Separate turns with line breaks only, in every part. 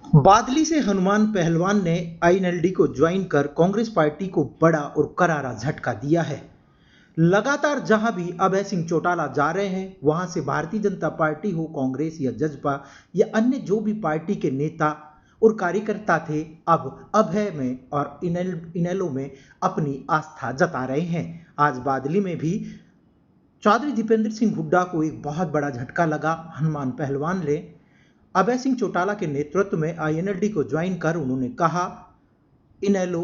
बादली से हनुमान पहलवान ने आईएनएलडी को ज्वाइन कर कांग्रेस पार्टी को बड़ा और करारा झटका दिया है। लगातार जहां भी अभय सिंह चौटाला जा रहे हैं, वहां से भारतीय जनता पार्टी हो, कांग्रेस या जसपा या अन्य जो भी पार्टी के नेता और कार्यकर्ता थे, अब अभय में और इनेलो में अपनी आस्था जता रहे हैं। आज बादली में भी चौधरी दीपेंद्र सिंह हुड्डा को एक बहुत बड़ा झटका लगा। हनुमान पहलवान ने अभय सिंह चौटाला के नेतृत्व में आईएनएलडी को ज्वाइन कर उन्होंने कहा, इनेलो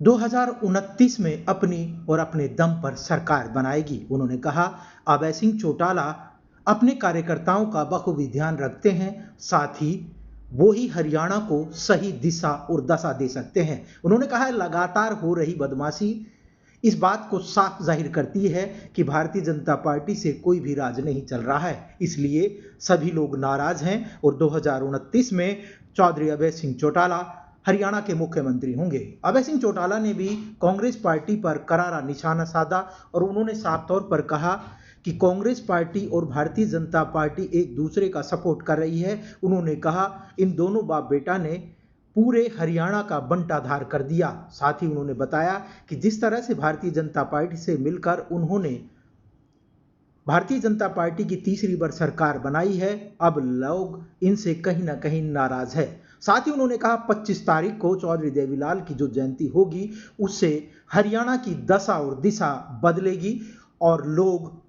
2029 में अपनी और अपने दम पर सरकार बनाएगी। उन्होंने कहा, अभय सिंह चौटाला अपने कार्यकर्ताओं का बखूबी ध्यान रखते हैं, साथ ही वो ही हरियाणा को सही दिशा और दशा दे सकते हैं। उन्होंने कहा, लगातार हो रही बदमाशी इस बात को साफ जाहिर करती है कि भारतीय जनता पार्टी से कोई भी राज नहीं चल रहा है, इसलिए सभी लोग नाराज हैं और 2029 में चौधरी अभय सिंह चौटाला हरियाणा के मुख्यमंत्री होंगे। अभय सिंह चौटाला ने भी कांग्रेस पार्टी पर करारा निशाना साधा और उन्होंने साफ तौर पर कहा कि कांग्रेस पार्टी और भारतीय जनता पार्टी एक दूसरे का सपोर्ट कर रही है। उन्होंने कहा, इन दोनों बाप बेटा ने पूरे हरियाणा का बंटाधार कर दिया। साथ ही उन्होंने बताया कि जिस तरह से भारतीय जनता पार्टी से मिलकर उन्होंने भारतीय जनता पार्टी की तीसरी बार सरकार बनाई है, अब लोग इनसे कहीं ना कहीं नाराज है। साथ ही उन्होंने कहा, 25 तारीख को चौधरी देवीलाल की जो जयंती होगी, उससे हरियाणा की दशा और दिशा बदलेगी और लोग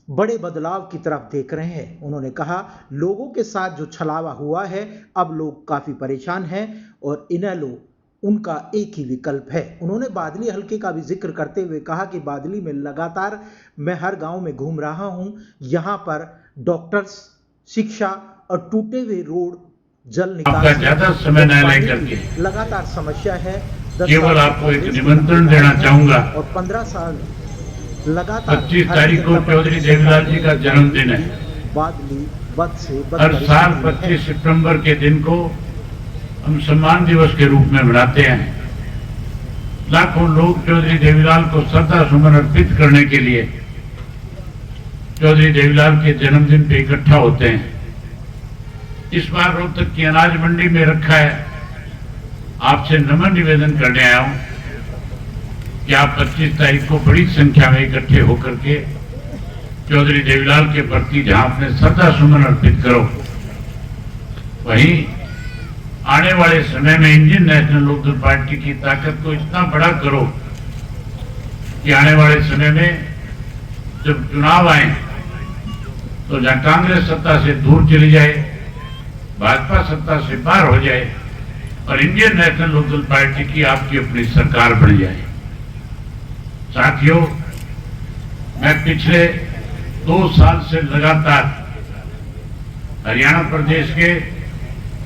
बड़े बदलाव की तरफ देख रहे हैं। उन्होंने कहा, लोगों के साथ जो छलावा हुआ है, अब लोग काफी परेशान हैं और इनेलो उनका एक ही विकल्प है। उन्होंने बादली हलके का भी जिक्र करते हुए कहा कि बादली में लगातार मैं हर गांव में घूम रहा हूं, यहां पर डॉक्टर्स, शिक्षा और टूटे हुए रोड, जल निकासी
ज्यादा समय न लेकर के
लगातार समस्या है।
केवल आपको एक निमंत्रण देना चाहूंगा
और 15 साल लगातार
25 तारीख को चौधरी देवीलाल जी का जन्मदिन है।
बादली बद से
हर साल 25 सितंबर के दिन को हम सम्मान दिवस के रूप में मनाते हैं। लाखों लोग चौधरी देवीलाल को श्रद्धा सुमन अर्पित करने के लिए चौधरी देवीलाल के जन्मदिन पे इकट्ठा होते हैं। इस बार रोहतक की अनाज मंडी में रखा है। आपसे नम्र निवेदन करने आया हूं कि आप 25 तारीख को बड़ी संख्या में इकट्ठे होकर के चौधरी देवीलाल के प्रति जहां अपने श्रद्धा सुमन अर्पित करो, वहीं आने वाले समय में इंडियन नेशनल लोकदल पार्टी की ताकत को इतना बड़ा करो कि आने वाले समय में जब चुनाव आए तो जहां कांग्रेस सत्ता से दूर चली जाए, भाजपा सत्ता से पार हो जाए और इंडियन नेशनल लोकदल पार्टी की आपकी अपनी सरकार बन जाए। साथियों, मैं पिछले 2 साल से लगातार हरियाणा प्रदेश के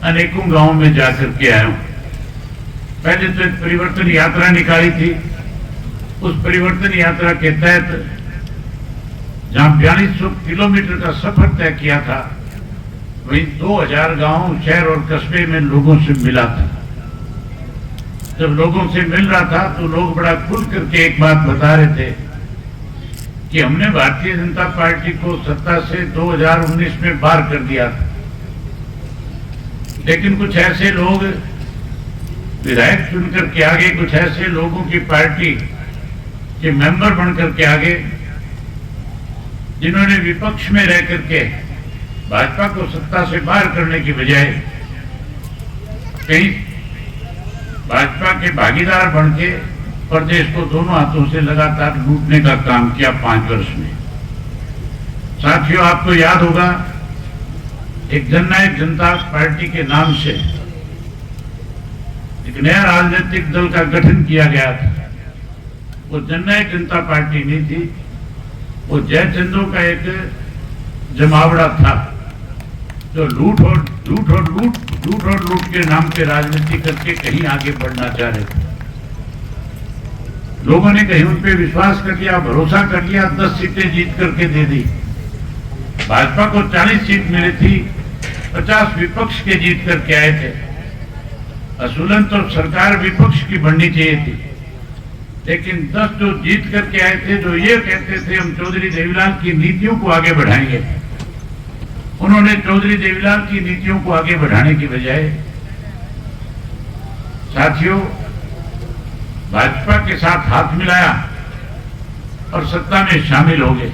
अनेकों गांवों में जाकर के आया हूं। पहले तो एक परिवर्तन यात्रा निकाली थी। उस परिवर्तन यात्रा के तहत जहां 4200 किलोमीटर का सफर तय किया था, वहीं 2000 गांव, शहर और कस्बे में लोगों से मिला था। जब लोगों से मिल रहा था तो लोग बड़ा खुल करके एक बात बता रहे थे कि हमने भारतीय जनता पार्टी को सत्ता से 2019 में बाहर कर दिया था, लेकिन कुछ ऐसे लोग विधायक चुनकर के आगे, कुछ ऐसे लोगों की पार्टी के मेंबर बनकर के आगे, जिन्होंने विपक्ष में रह करके भाजपा को सत्ता से बाहर करने की बजाय कहीं भाजपा के भागीदार बन के प्रदेश को दोनों हाथों से लगातार लूटने का काम किया 5 वर्ष में। साथियों, आपको याद होगा, एक जननायक जनता पार्टी के नाम से एक नया राजनीतिक दल का गठन किया गया था। वो जननायक जनता पार्टी नहीं थी, वो जयचंदों का एक जमावड़ा था जो लूट और लूट के नाम पे राजनीति करके कहीं आगे बढ़ना चाह रहे थे। लोगों ने कहीं उन पे विश्वास कर लिया, भरोसा कर लिया, 10 सीटें जीत करके दे दी। भाजपा को 40 सीट मिली थी, 50 विपक्ष के जीत करके आए थे। असूलन तो सरकार विपक्ष की बननी चाहिए थी, लेकिन 10 जो जीत करके आए थे, जो ये कहते थे हम चौधरी देवीलाल की नीतियों को आगे बढ़ाएंगे, उन्होंने चौधरी देवीलाल की नीतियों को आगे बढ़ाने की बजाय साथियों भाजपा के साथ हाथ मिलाया और सत्ता में शामिल हो गए।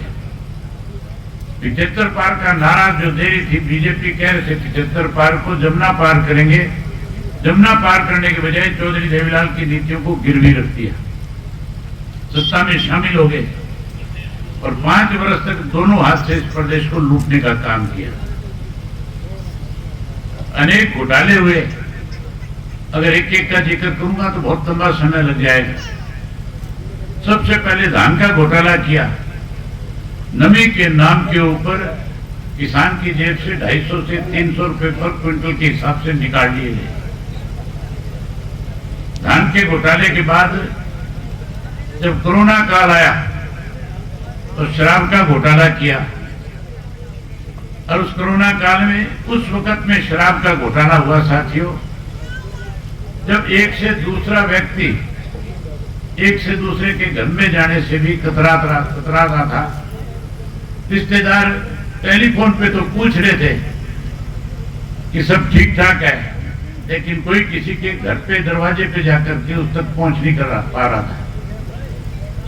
75 पार का नारा जो दे रही थी बीजेपी, कह रहे थे 75 पार को जमुना पार करेंगे। जमुना पार करने के बजाय चौधरी देवीलाल की नीतियों को गिरवी रख दिया, सत्ता में शामिल हो गए और 5 वर्ष तक दोनों हाथ से इस प्रदेश को लूटने का काम किया। अनेक घोटाले हुए, अगर एक एक का जिक्र करूंगा तो बहुत लंबा समय लग जाएगा। सबसे पहले धान का घोटाला किया। नमी के नाम के ऊपर किसान की जेब से 250 से 300 रुपए पर क्विंटल के हिसाब से निकाल लिए गए। धान के घोटाले के बाद जब कोरोना काल आया तो शराब का घोटाला किया और उस कोरोना काल में उस वक्त में शराब का घोटाला हुआ साथियों, जब एक से दूसरा व्यक्ति एक से दूसरे के घर में जाने से भी कतराता था। रिश्तेदार टेलीफोन पे तो पूछ रहे थे कि सब ठीक ठाक है, लेकिन कोई किसी के घर पे दरवाजे पे जाकर के उस तक पहुंच नहीं कर पा रहा था।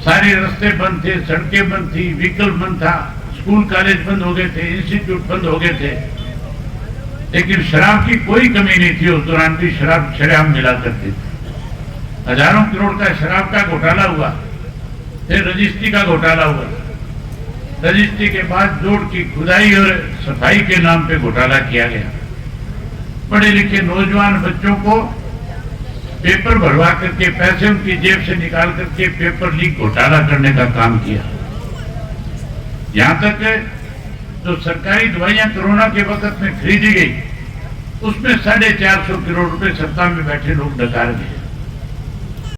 सारे रास्ते बंद थे, सड़कें बंद थी, व्हीकल बंद था, स्कूल कॉलेज बंद हो गए थे, इंस्टीट्यूट बंद हो गए थे, लेकिन शराब की कोई कमी नहीं थी। उस दौरान भी शराब शरेआम मिला करती थी। हजारों करोड़ का शराब का घोटाला हुआ, फिर रजिस्ट्री का घोटाला हुआ। रजिस्ट्री के बाद जोड़ की खुदाई और सफाई के नाम पे घोटाला किया गया। पढ़े लिखे नौजवान बच्चों को पेपर भरवा करके पैसे उनकी जेब से निकाल करके पेपर लीक घोटाला करने का काम किया। यहां तक जो सरकारी दवाइयां कोरोना के वक्त में खरीदी गई, उसमें 450 करोड़ रुपए सत्ता में बैठे लोग डकार गए।